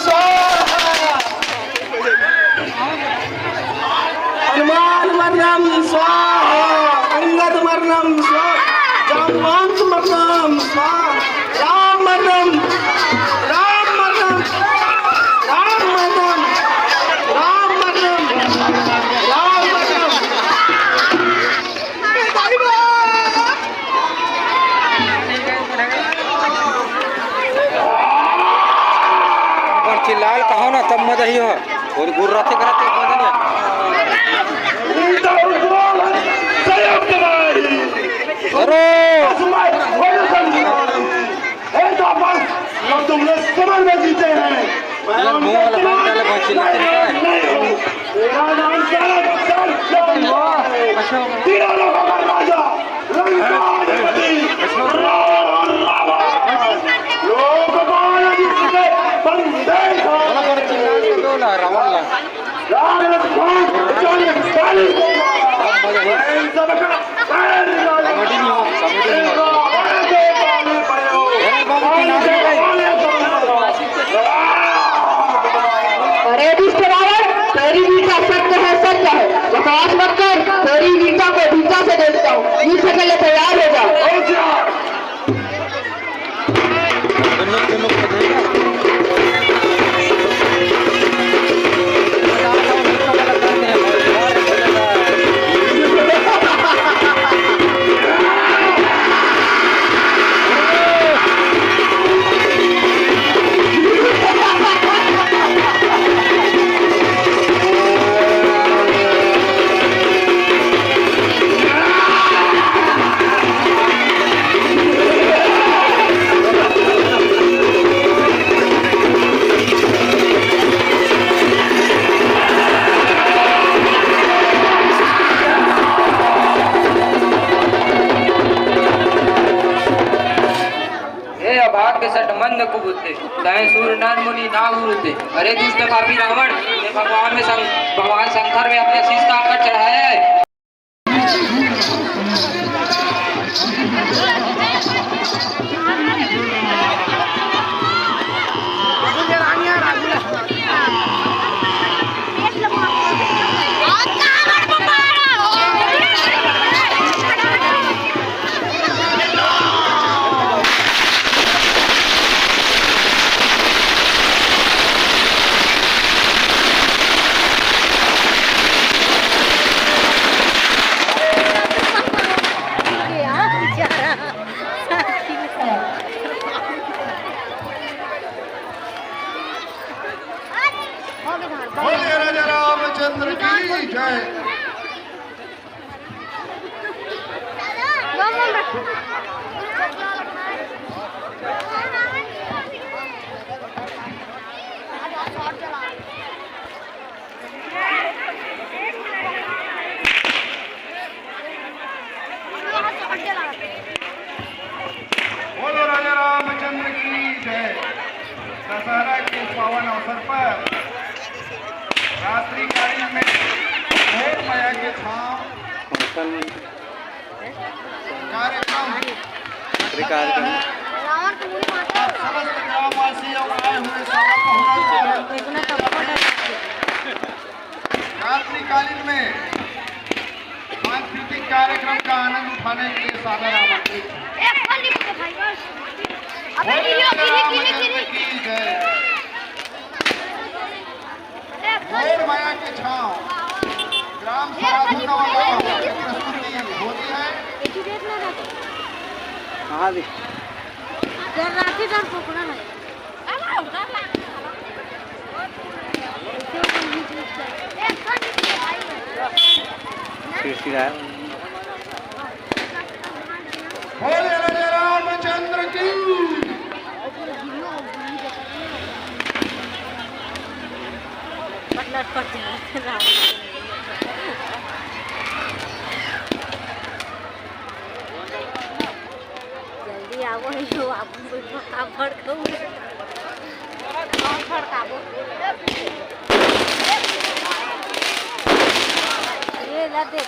स्वाहा हनुमान मरणम स्वाहा अंगद मरणम स्वाहा जामवंत मरणम स्वाहा राम मरणम राम मरणम राम मरणम राम मरणम राम मरणम चिल्लाल कहो ना तब मजा ही हो और गुर रहते कराते मजा नहीं हम तुमने समझ में जीते हैं मुंह वाला बात डाले बहुत चिल्लाते हैं तेरा नाम तीनों लोगों का राजा रंगाधिपति अरे तेरी गीता सत्य है बकवास मत कर। तेरी गीता को गीता से देखता हूँ। युद्ध के लिए तैयार हो जाओ। मंद कुबुद्धे तय सूर्य नर मुनि ना उड़ते। अरे दुष्ट पापी रावण ने भगवान शंकर में अपने शीश का अंकट चढ़ाया है। राजा रामचंद्र की जय। बोलो राजा रामचंद्र की जय। दशहरा के पावन अवसर पर रात्रि कालीन में भोर माया के धाम कार्यक्रम समस्त ग्रामवासियों आए हुए रात्रि कालीन में सांस्कृतिक कार्यक्रम का आनंद उठाने के लिए सादर आमंत्रित। भोर माया के छांव ग्राम सभा प्रस्तुति होती है। बोले राजा रामचंद्र की। जल्दी आओ आप फड़काबो ये ला दे।